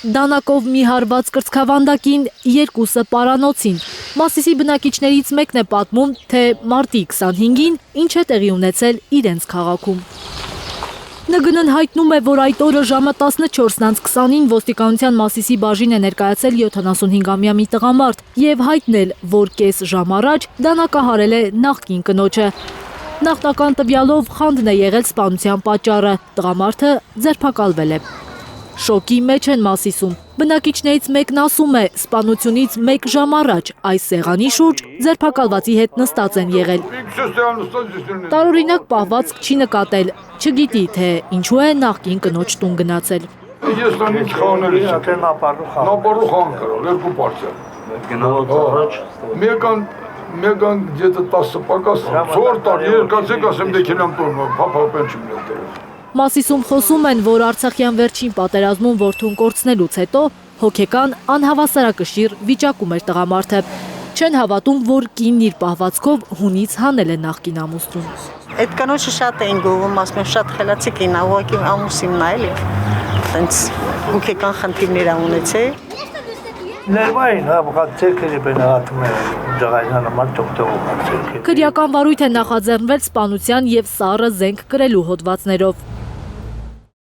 Դանակով մի հարված կրծքավանդակին, երկուսը պարանոցին։ Մասիսի բնակիչներից մեկն է պատմում, թե մարտի 25-ին ինչ է տեղի ունեցել իրենց քաղաքում։ ՆԳՆ-ն հայտնում է, որ այդ օրը ժամը 14:20-ին ոստիկանության Մասիսի բաժին է ներկայացել 75-ամյա մի տղամարդ եւ հայտնել, որ կես ժամ առաջ դանակահարել է նախկին կնոջը։ Նախնական տվյալով խանդն է եղել սպանության պատճառը, տղամարդը ձերբակալվել է։ Շոկի մեջ են Մասիսում։ Բնակիչներից մեկն ասում է, սպանությունից 1 ժամ առաջ այս սեղանի շուրջ ձերբակալվածի հետ նստած են եղել։ Տարօրինակ պահվածք չի նկատել, չգիտի, թե ինչու է նախկին կնոջ տուն գնացել։ Ես տանից խանել եմ, նապարու խան կրալ, երկու պարծել։ Մեկան где-то 10 պակաս, 4 տարի, երկացեք ասեմ դեքենամ տորմը, պապապեն չմ ներդրել։ Մասիսում խոսում են, որ Արցախյան վերջին պատերազմում որդուն կորցնելուց հետո հոգեկան անհավասարակշիռ վիճակում էր տղամարդը։ Չեն հավատում, որ կինն իր պահվածքով հունից հանել է նախկին ամուսնուն։ Այդ կանոջը շատ էին գովում, ասում եմ շատ խելացի կին, ուղղակի ամուսինն է էլի։ Տենց հոգեկան խնդիրներ ունեցել։ Ներվային, ցերքերի բնահատում է ջղայնանման ճոկտողով ցերքերի։ Քրեական վարույթ է նախաձեռնվել սպանության եւ սառը զենք կրելու հոդվածներով։